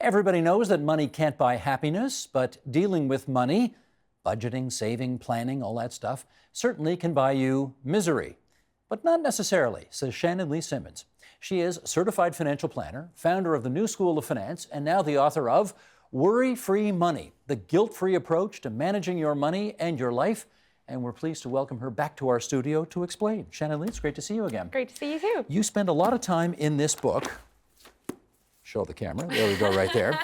Everybody knows that money can't buy happiness, but dealing with money, budgeting, saving, planning, all that stuff, certainly can buy you misery. But not necessarily, says Shannon Lee Simmons. She is a certified financial planner, founder of the New School of Finance, and now the author of Worry-Free Money, the guilt-free approach to managing your money and your life. And we're pleased to welcome her back to our studio to explain. Shannon Lee, it's great to see you again. Great to see you too. You spend a lot of time in this book. Show the camera. There we go, right there.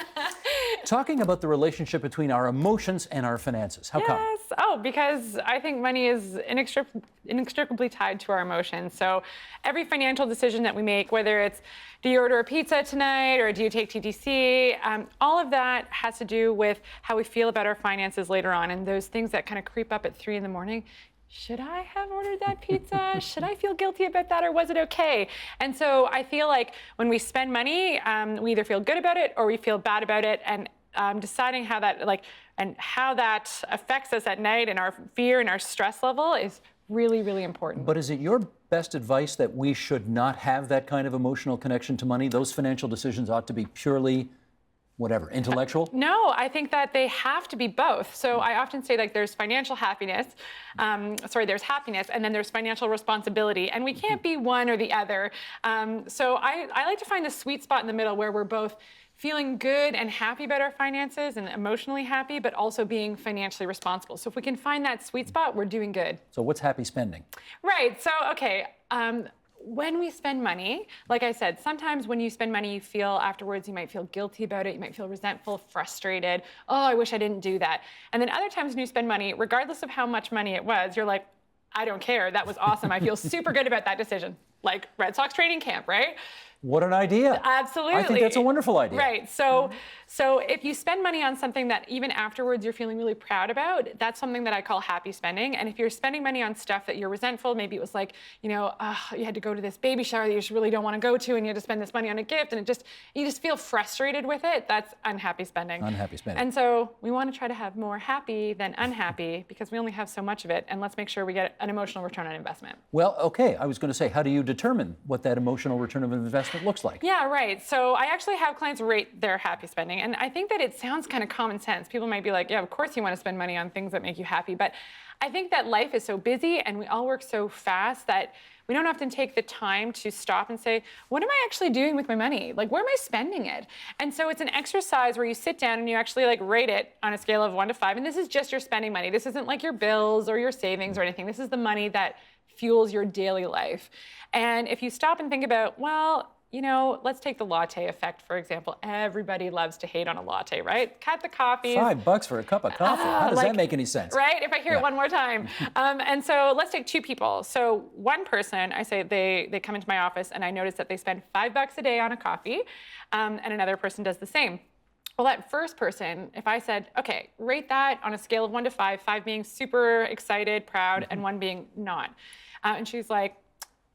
Talking about the relationship between our emotions and our finances. How come? Yes. Oh, because I think money is inextricably tied to our emotions. So every financial decision that we make, whether it's do you order a pizza tonight or do you take TTC, all of that has to do with how we feel about our finances later on. And those things that kind of creep up at 3 a.m. Should I have ordered that pizza? Should I feel guilty about that, or was it okay? And so I feel like when we spend money, we either feel good about it or we feel bad about it. And deciding how that how that affects us at night and our fear and our stress level is really, really important. But is it your best advice that we should not have that kind of emotional connection to money? Those financial decisions ought to be purely intellectual? No, I think that they have to be both. So I often say there's financial happiness, there's happiness, and then there's financial responsibility, and we can't be one or the other. So I like to find the sweet spot in the middle where we're both feeling good and happy about our finances and emotionally happy, but also being financially responsible. So if we can find that sweet spot, we're doing good. So what's happy spending? Right, so okay. When we spend money, like I said, sometimes when you spend money, you feel afterwards, you might feel guilty about it. You might feel resentful, frustrated. Oh, I wish I didn't do that. And then other times when you spend money, regardless of how much money it was, you're like, I don't care. That was awesome. I feel super good about that decision. Like Red Sox training camp, right? What an idea. Absolutely. I think that's a wonderful idea. Right. So if you spend money on something that even afterwards you're feeling really proud about, that's something that I call happy spending. And if you're spending money on stuff that you're resentful, maybe it was like, you had to go to this baby shower that you just really don't want to go to, and you had to spend this money on a gift, and you just feel frustrated with it, that's unhappy spending. Unhappy spending. And so we want to try to have more happy than unhappy because we only have so much of it, and let's make sure we get an emotional return on investment. Well, okay, I was going to say, how do you determine what that emotional return of investment looks like? Yeah, right. So I actually have clients rate their happy spending. And I think that it sounds kind of common sense. People might be like, yeah, of course you want to spend money on things that make you happy. But I think that life is so busy and we all work so fast that we don't often take the time to stop and say, what am I actually doing with my money? Like, where am I spending it? And so it's an exercise where you sit down and you actually rate it on a scale of 1 to 5. And this is just your spending money. This isn't like your bills or your savings or anything. This is the money that fuels your daily life. And if you stop and think about, well, let's take the latte effect, for example. Everybody loves to hate on a latte, right? Cut the coffee. $5 for a cup of coffee. How does that make any sense? Right? If I hear it one more time. And so let's take 2 people. So one person, I say they come into my office and I notice that they spend $5 a day on a coffee, and another person does the same. Well, that first person, if I said, okay, rate that on a scale of 1 to 5, 5 being super excited, proud, and 1 being not. And she's like,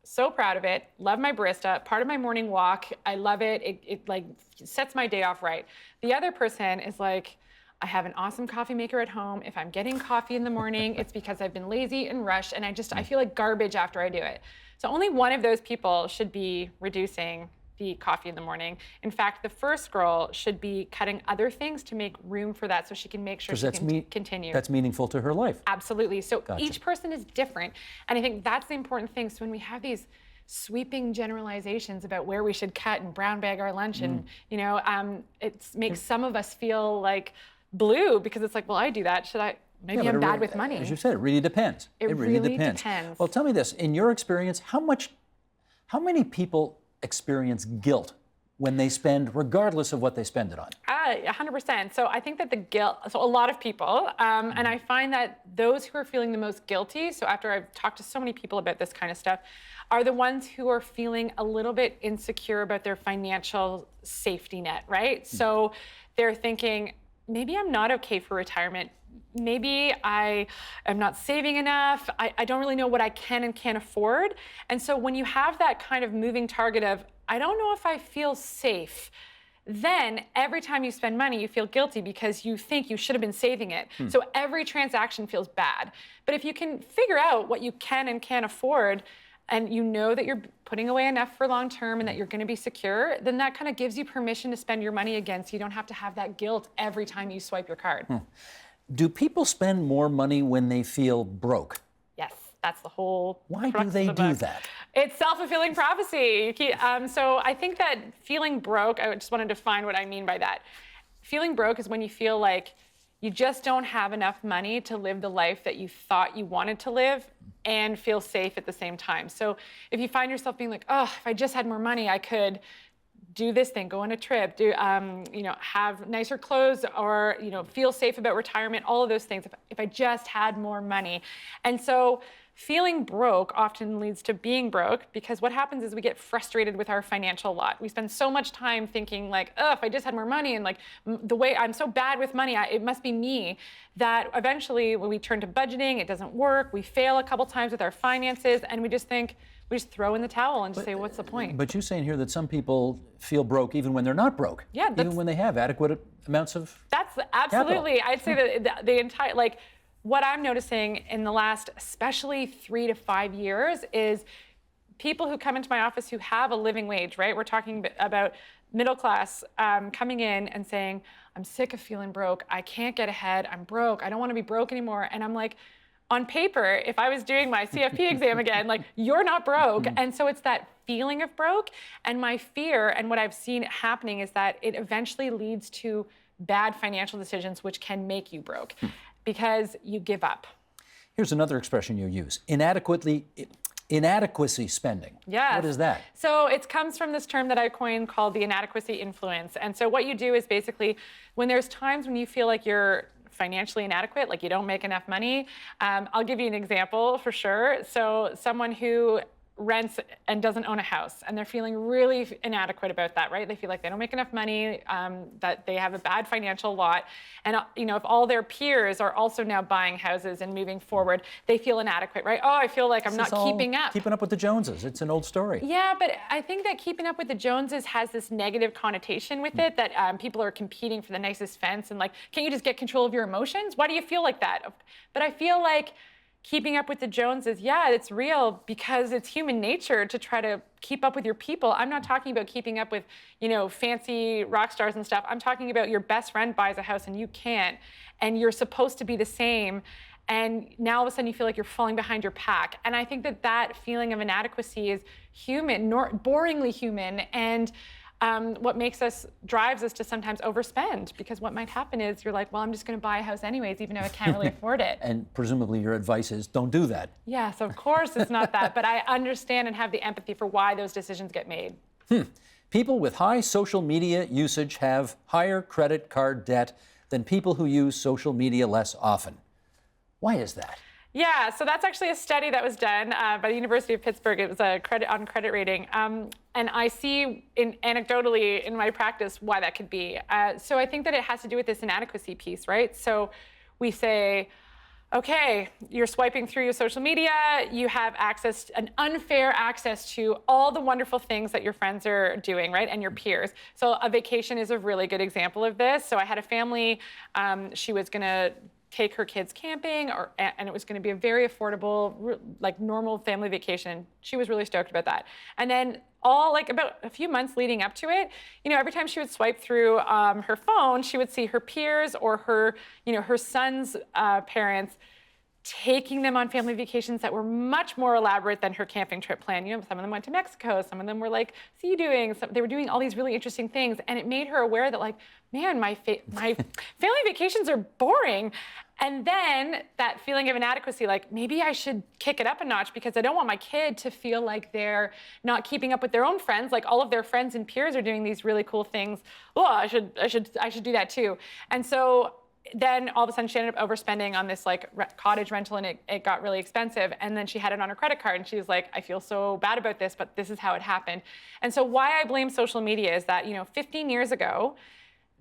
so proud of it, love my barista, part of my morning walk, I love it, it sets my day off right. The other person is like, I have an awesome coffee maker at home. If I'm getting coffee in the morning, it's because I've been lazy and rushed, and I feel like garbage after I do it. So only one of those people should be reducing the coffee in the morning. In fact, the first girl should be cutting other things to make room for that so she can make sure she can continue. That's meaningful to her life. Absolutely. So Gotcha. Each person is different. And I think that's the important thing. So when we have these sweeping generalizations about where we should cut and brown bag our lunch, and it makes some of us feel like blue because it's like, well, I do that. Should I? Maybe I'm bad with money. As you said, it really depends. It really depends. Well, tell me this. In your experience, how many people experience guilt when they spend, regardless of what they spend it on? 100%. So I think that the guilt, so a lot of people, and I find that those who are feeling the most guilty, so after I've talked to so many people about this kind of stuff, are the ones who are feeling a little bit insecure about their financial safety net, right? So they're thinking, maybe I'm not okay for retirement. Maybe I am not saving enough. I don't really know what I can and can't afford. And so when you have that kind of moving target of, I don't know if I feel safe, then every time you spend money, you feel guilty because you think you should have been saving it. So every transaction feels bad. But if you can figure out what you can and can't afford, and you know that you're putting away enough for long term and that you're going to be secure, then that kind of gives you permission to spend your money again, so you don't have to have that guilt every time you swipe your card. Do people spend more money when they feel broke? Yes, that's the whole Why crux do of they the do book. that? It's self-fulfilling prophecy. So I think that feeling broke, I just want to define what I mean by that. Feeling broke is when you feel like you just don't have enough money to live the life that you thought you wanted to live and feel safe at the same time. So if you find yourself being like, oh, if I just had more money, I could do this thing, go on a trip, have nicer clothes, or feel safe about retirement, all of those things, if I just had more money. And so feeling broke often leads to being broke, because what happens is we get frustrated with our financial lot. We spend so much time thinking like, oh, if I just had more money, and like the way I'm so bad with money, it must be me, that eventually when we turn to budgeting, it doesn't work. We fail a couple times with our finances, and we just throw in the towel and just say, what's the point? But you say in here that some people feel broke even when they're not broke. Yeah, even when they have adequate amounts of That's absolutely, capital. I'd say that the entire, like, what I'm noticing in the last, especially 3 to 5 years, is people who come into my office who have a living wage, right? We're talking about middle class coming in and saying, I'm sick of feeling broke. I can't get ahead. I'm broke. I don't want to be broke anymore. And I'm like, on paper, if I was doing my CFP exam again, like, you're not broke. And so it's that feeling of broke. And my fear, and what I've seen happening, is that it eventually leads to bad financial decisions, which can make you broke because you give up. Here's another expression you use: inadequacy spending. Yes. What is that? So it comes from this term that I coined called the Inadequacy Influence. And so what you do is basically, when there's times when you feel like you're financially inadequate, like you don't make enough money. I'll give you an example for sure. So someone who rents and doesn't own a house, and they're feeling really inadequate about that, right? They feel like they don't make enough money, that they have a bad financial lot. And if all their peers are also now buying houses and moving forward, they feel inadequate, right? Oh, I feel like I'm not keeping up. Keeping up with the Joneses. It's an old story. Yeah, but I think that keeping up with the Joneses has this negative connotation with it, that people are competing for the nicest fence, and like, can't you just get control of your emotions? Why do you feel like that? But I feel like keeping up with the Joneses, yeah, it's real, because it's human nature to try to keep up with your people. I'm not talking about keeping up with, fancy rock stars and stuff. I'm talking about your best friend buys a house and you can't, and you're supposed to be the same. And now all of a sudden you feel like you're falling behind your pack. And I think that feeling of inadequacy is human, boringly human, and what drives us to sometimes overspend, because what might happen is you're like, well, I'm just going to buy a house anyways, even though I can't really afford it. And presumably your advice is don't do that. Yes, of course it's not that, but I understand and have the empathy for why those decisions get made. People with high social media usage have higher credit card debt than people who use social media less often. Why is that? Yeah, so that's actually a study that was done by the University of Pittsburgh. It was a credit rating. And I see anecdotally in my practice why that could be. So I think that it has to do with this inadequacy piece, right? So we say, okay, you're swiping through your social media, you have an unfair access to all the wonderful things that your friends are doing, right? And your peers. So a vacation is a really good example of this. So I had a family, she was gonna take her kids camping, and it was going to be a very affordable, like normal family vacation. She was really stoked about that. And then about a few months leading up to it, every time she would swipe through her phone, she would see her peers or her son's parents taking them on family vacations that were much more elaborate than her camping trip plan. Some of them went to Mexico, some of them were like sea-doing, they were doing all these really interesting things, and it made her aware that, like, man, my family vacations are boring. And then that feeling of inadequacy, like, maybe I should kick it up a notch, because I don't want my kid to feel like they're not keeping up with their own friends, like all of their friends and peers are doing these really cool things. Oh, I should do that too. And so then all of a sudden she ended up overspending on this like cottage rental, and it got really expensive. And then she had it on her credit card, and she was like, I feel so bad about this, but this is how it happened. And so why I blame social media is that, 15 years ago,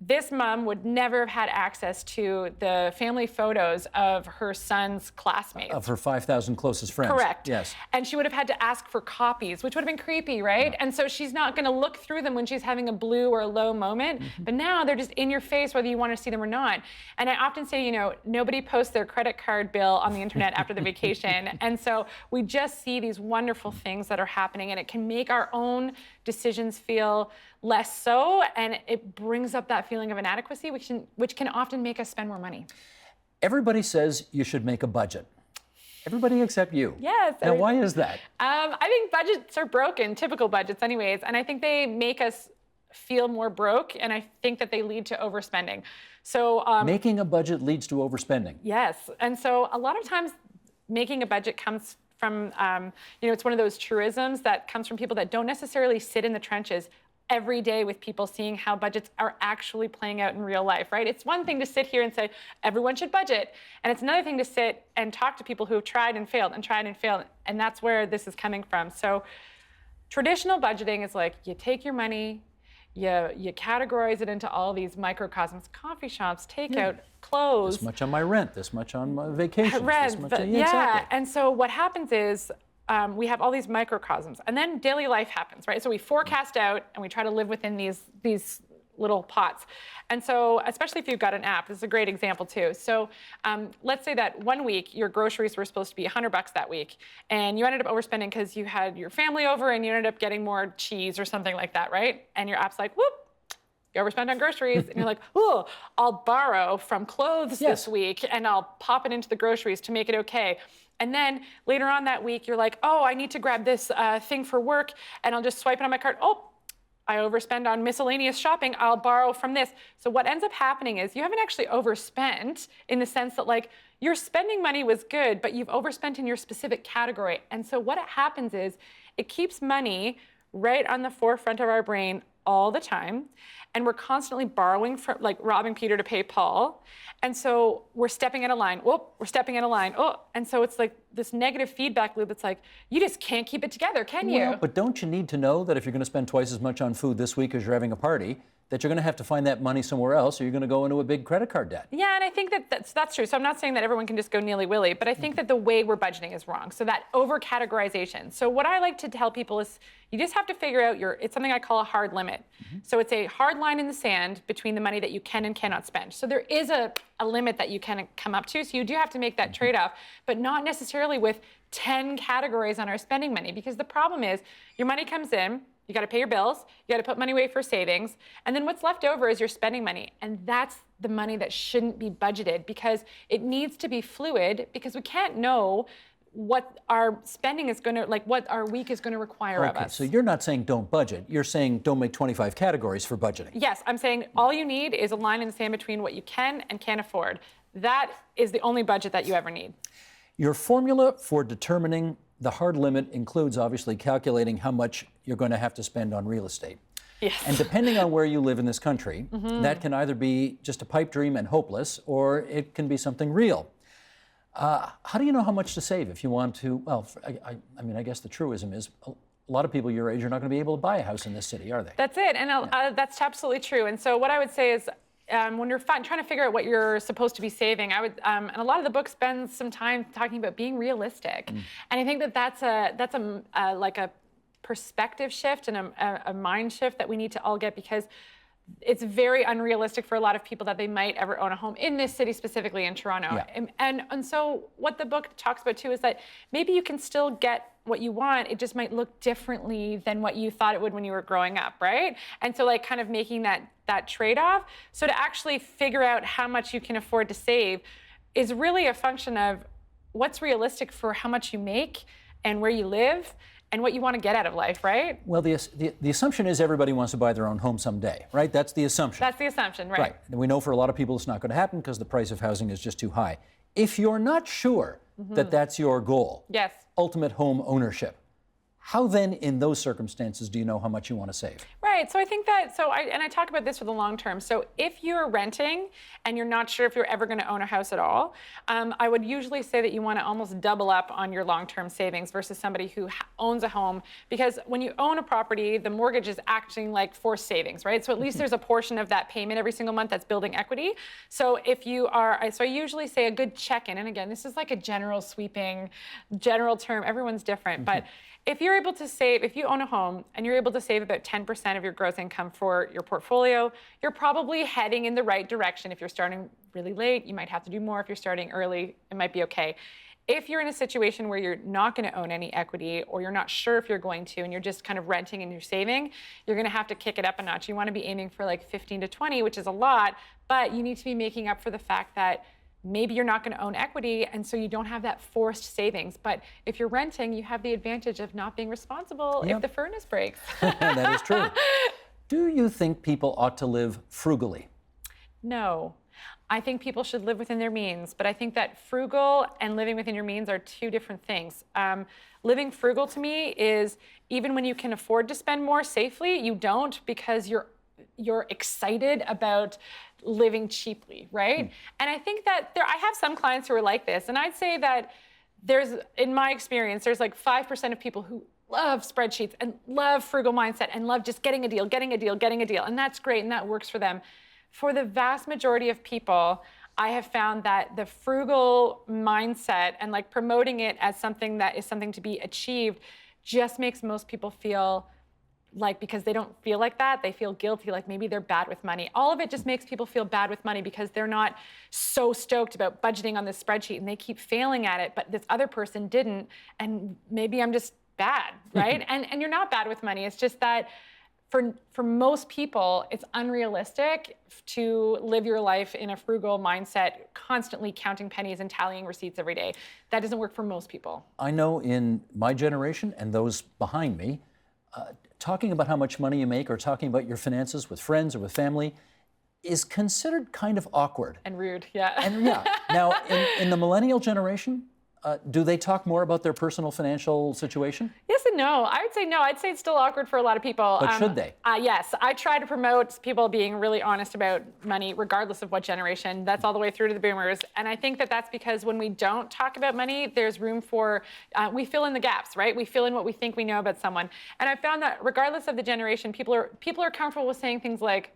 this mom would never have had access to the family photos of her son's classmates. Of her 5,000 closest friends. Correct. Yes. And she would have had to ask for copies, which would have been creepy, right? And so she's not going to look through them when she's having a blue or a low moment. But now they're just in your face whether you want to see them or not. And I often say, you know, nobody posts their credit card bill on the internet after the vacation. And so we just see these wonderful things that are happening, and it can make our own decisions feel less so, and it brings up that feeling of inadequacy, which can often make us spend more money. Everybody says you should make a budget. Everybody except you. Yes. Now, why is that? I think budgets are broken, typical budgets anyways, and I think they make us feel more broke, and I think that they lead to overspending. So Making a budget leads to overspending. yes, and so a lot of times making a budget comes from, you know, it's one of those truisms that comes from people that don't necessarily sit in the trenches every day with people, seeing how budgets are actually playing out in real life, right? It's one thing to sit here and say, everyone should budget. And it's another thing to sit and talk to people who have tried and failed and tried and failed. And that's where this is coming from. So traditional budgeting is like, you take your money, you categorize it into all these microcosms, coffee shops, takeout, clothes. This much on my rent, this much on my vacations, Rent, this much but on, yeah, exactly. and so what happens is we have all these microcosms, and then daily life happens, right? So we forecast out, and we try to live within these little pots. And so, especially if you've got an app, this is a great example too. So let's say that one week your groceries were supposed to be $100 that week, and you ended up overspending because you had your family over, and you ended up getting more cheese or something like that, right? And your app's like, whoop. You overspend on groceries, and you're like, oh, I'll borrow from clothes this week, and I'll pop it into the groceries to make it okay. And then later on that week, you're like, oh, I need to grab this thing for work, and I'll just swipe it on my card. Oh, I overspend on miscellaneous shopping. I'll borrow from this. So what ends up happening is you haven't actually overspent in the sense that, like, your spending money was good, but you've overspent in your specific category. And so what happens is it keeps money right on the forefront of our brain all the time. And we're constantly borrowing from, like, robbing Peter to pay Paul. And so we're stepping in a line. Whoop, we're stepping in a line. Oh, and so it's like this negative feedback loop. It's like, you just can't keep it together, can you? Well, but don't you need to know that if you're going to spend twice as much on food this week as you're having a party, that you're going to have to find that money somewhere else, or you're going to go into a big credit card debt? Yeah, and I think that that's true. So I'm not saying that everyone can just go nilly-willy, but I think that the way we're budgeting is wrong. So that over-categorization. So what I like to tell people is you just have to figure out it's something I call a hard limit. So it's a hard line in the sand between the money that you can and cannot spend. So there is a limit that you can come up to. So you do have to make that trade-off, but not necessarily with 10 categories on our spending money, because the problem is your money comes in, you got to pay your bills, you got to put money away for savings, and then what's left over is your spending money. And that's the money that shouldn't be budgeted, because it needs to be fluid, because we can't know what our spending is going to, like, what our week is going to require of us. So you're not saying don't budget. You're saying don't make 25 categories for budgeting. Yes, I'm saying all you need is a line in the sand between what you can and can't afford. That is the only budget that you ever need. Your formula for determining the hard limit includes obviously calculating how much you're going to have to spend on real estate. Yes. And depending on where you live in this country, that can either be just a pipe dream and hopeless, or it can be something real. How do you know how much to save if you want to? Well, I mean, I guess the truism is a lot of people your age are not going to be able to buy a house in this city, are they? That's it, and that's absolutely true. And so what I would say is, when you're trying to figure out what you're supposed to be saving, I would, and a lot of the book spends some time talking about being realistic, and I think that that's like a perspective shift and a mind shift that we need to all get, because it's very unrealistic for a lot of people that they might ever own a home in this city, specifically in Toronto. Yeah. And so what the book talks about too is that maybe you can still get what you want, it just might look differently than what you thought it would when you were growing up, right? And so, like, kind of making that trade-off. So to actually figure out how much you can afford to save is really a function of what's realistic for how much you make and where you live and what you want to get out of life, right? Well, the assumption is everybody wants to buy their own home someday, right? That's the assumption. That's the assumption, right? Right. And we know for a lot of people it's not going to happen because the price of housing is just too high. If you're not sure that that's your goal, yes, ultimate home ownership, how then in those circumstances do you know how much you want to save? Right. Right. So I think that, I talk about this for the long term. So if you're renting and you're not sure if you're ever going to own a house at all, I would usually say that you want to almost double up on your long-term savings versus somebody who owns a home. Because when you own a property, the mortgage is acting like forced savings, right? So at least there's a portion of that payment every single month that's building equity. So if you are, so I usually say a good check-in, and again, this is like a general sweeping, general term, everyone's different, but if you're able to save, if you own a home and you're able to save about 10% of your gross income for your portfolio, you're probably heading in the right direction. If you're starting really late, you might have to do more. If you're starting early, it might be okay. If you're in a situation where you're not going to own any equity, or you're not sure if you're going to, and you're just kind of renting and you're saving, you're going to have to kick it up a notch. You want to be aiming for like 15 to 20, which is a lot, but you need to be making up for the fact that maybe you're not going to own equity, and so you don't have that forced savings. But if you're renting, you have the advantage of not being responsible if the furnace breaks. That is true. Do you think people ought to live frugally? No. I think people should live within their means, but I think that frugal and living within your means are two different things. Living frugal to me is even when you can afford to spend more safely, you don't, because you're excited about living cheaply, right? And I think that I have some clients who are like this, and I'd say that in my experience, there's like 5% of people who love spreadsheets and love frugal mindset and love just getting a deal, and that's great, and that works for them. For the vast majority of people, I have found that the frugal mindset and like promoting it as something that is something to be achieved just makes most people feel like, because they don't feel like that, they feel guilty, like maybe they're bad with money. All of it just makes people feel bad with money because they're not so stoked about budgeting on this spreadsheet and they keep failing at it, but this other person didn't, and maybe I'm just bad, right? and you're not bad with money. It's just that for most people, it's unrealistic to live your life in a frugal mindset, constantly counting pennies and tallying receipts every day. That doesn't work for most people. I know in my generation and those behind me, talking about how much money you make or talking about your finances with friends or with family is considered kind of awkward. And rude, yeah. And yeah. Now, in the millennial generation, do they talk more about their personal financial situation? Yes and no. I would say no. I'd say it's still awkward for a lot of people. But should they? Yes. I try to promote people being really honest about money, regardless of what generation. That's all the way through to the boomers. And I think that that's because when we don't talk about money, there's room for, we fill in the gaps, right? We fill in what we think we know about someone. And I found that regardless of the generation, people are comfortable with saying things like,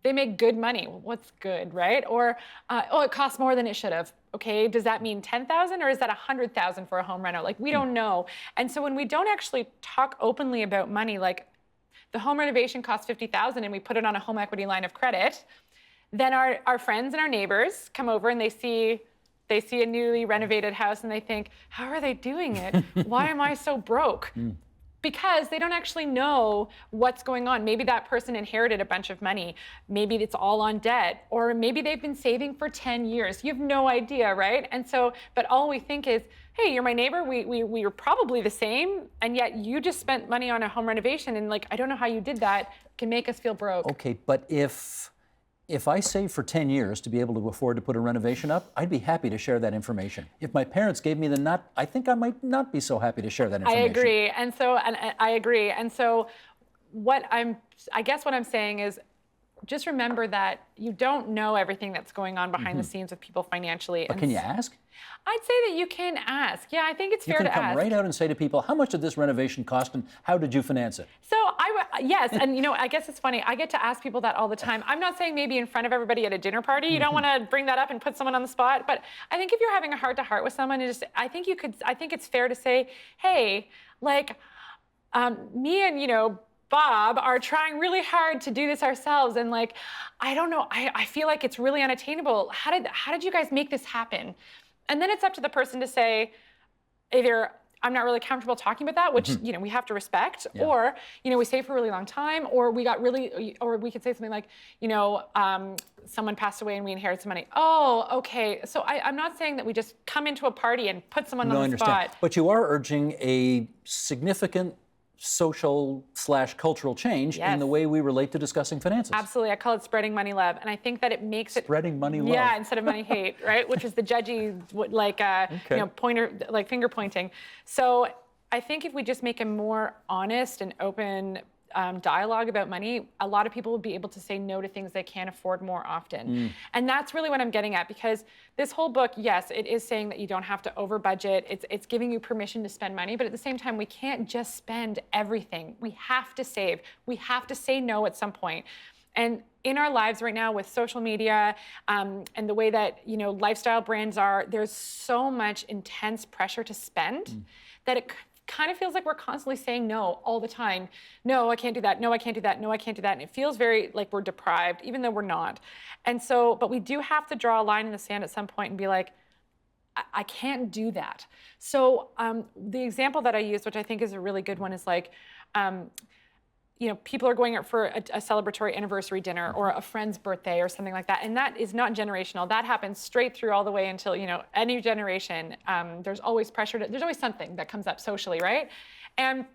they make good money. Well, what's good, right? Or, it costs more than it should have. Okay, does that mean 10,000 or is that 100,000 for a home reno? Like, we don't know. And so when we don't actually talk openly about money, like the home renovation costs 50,000 and we put it on a home equity line of credit, then our friends and our neighbors come over and they see a newly renovated house and they think, how are they doing it? Why am I so broke? Because they don't actually know what's going on. Maybe that person inherited a bunch of money. Maybe it's all on debt, or maybe they've been saving for 10 years. You have no idea, right? And so, but all we think is, hey, you're my neighbor. We are probably the same, and yet you just spent money on a home renovation, and like, I don't know how you did that. It can make us feel broke. Okay, but if I saved for 10 years to be able to afford to put a renovation up, I'd be happy to share that information. If my parents gave me the nut, I think I might not be so happy to share that information. I agree. And I agree. And so I guess what I'm saying is, just remember that you don't know everything that's going on behind the scenes with people financially. But can you ask? I'd say that you can ask. Yeah, I think it's fair to ask. You can come right out and say to people, how much did this renovation cost and how did you finance it? So yes, and I guess it's funny. I get to ask people that all the time. I'm not saying maybe in front of everybody at a dinner party. You don't want to bring that up and put someone on the spot. But I think if you're having a heart-to-heart with someone, I think it's fair to say, hey, like, me and Bob are trying really hard to do this ourselves, and like, I don't know, I feel like it's really unattainable. How did you guys make this happen? And then it's up to the person to say, either I'm not really comfortable talking about that, which we have to respect, or we saved for a really long time, or we could say something like, someone passed away and we inherited some money. Oh, okay. So I'm not saying that we just come into a party and put someone on the spot. But you are urging a significant social/cultural change in the way we relate to discussing finances. Absolutely. I call it spreading money love. And I think that it makes it... Spreading money love. Yeah, instead of money hate, right? Which is the judgy, pointer, like finger pointing. So I think if we just make a more honest and open dialogue about money, a lot of people will be able to say no to things they can't afford more often. And that's really what I'm getting at, because this whole book, yes, it is saying that you don't have to over budget. It's giving you permission to spend money, but at the same time, we can't just spend everything. We have to save. We have to say no at some point. And in our lives right now with social media and the way that, you know, lifestyle brands are, there's so much intense pressure to spend that it kind of feels like we're constantly saying no all the time. No, I can't do that. No, I can't do that. No, I can't do that. And it feels very like we're deprived, even though we're not. And so, but we do have to draw a line in the sand at some point and be like, I can't do that. So the example that I use, which I think is a really good one, is like, you know, people are going out for a celebratory anniversary dinner or a friend's birthday or something like that. And that is not generational. That happens straight through all the way until, you know, any generation. There's always pressure. There's always something that comes up socially, right? And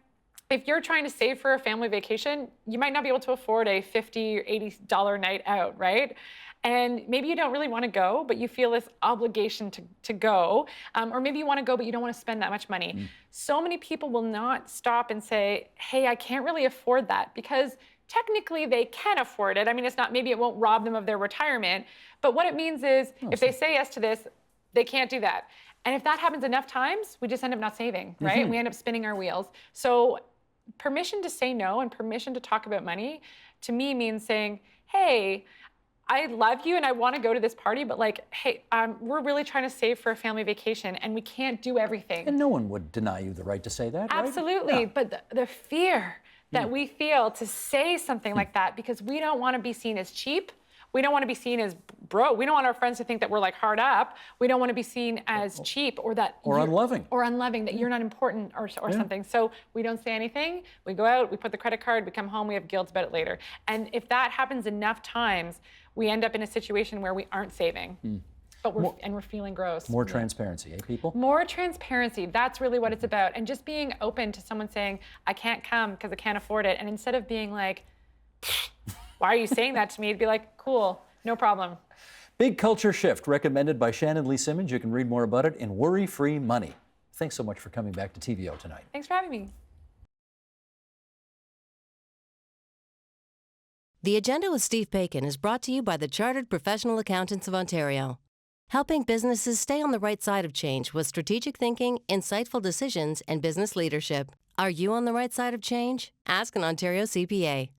if you're trying to save for a family vacation, you might not be able to afford a $50 or $80 night out, right? And maybe you don't really want to go, but you feel this obligation to go. Or maybe you want to go, but you don't want to spend that much money. So many people will not stop and say, hey, I can't really afford that, because technically they can afford it. I mean, it's not, maybe it won't rob them of their retirement, but what it means is if they say yes to this, they can't do that. And if that happens enough times, we just end up not saving, right? We end up spinning our wheels. So permission to say no and permission to talk about money, to me, means saying, hey, I love you and I want to go to this party, but like, hey, we're really trying to save for a family vacation and we can't do everything. And no one would deny you the right to say that, right? Absolutely, but the fear that we feel to say something like that, because we don't want to be seen as cheap. We don't want to be seen as broke. We don't want our friends to think that we're like hard up. We don't want to be seen as cheap or that unloving. Or unloving, that you're not important or something. So we don't say anything. We go out, we put the credit card, we come home, we have guilt about it later. And if that happens enough times, we end up in a situation where we aren't saving. But we're feeling gross. More transparency, eh, people? More transparency. That's really what it's about. And just being open to someone saying, I can't come because I can't afford it. And instead of being like, why are you saying that to me? It'd be like, cool, no problem. Big culture shift recommended by Shannon Lee Simmons. You can read more about it in Worry-Free Money. Thanks so much for coming back to TVO tonight. Thanks for having me. The Agenda with Steve Bacon is brought to you by the Chartered Professional Accountants of Ontario, helping businesses stay on the right side of change with strategic thinking, insightful decisions, and business leadership. Are you on the right side of change? Ask an Ontario CPA.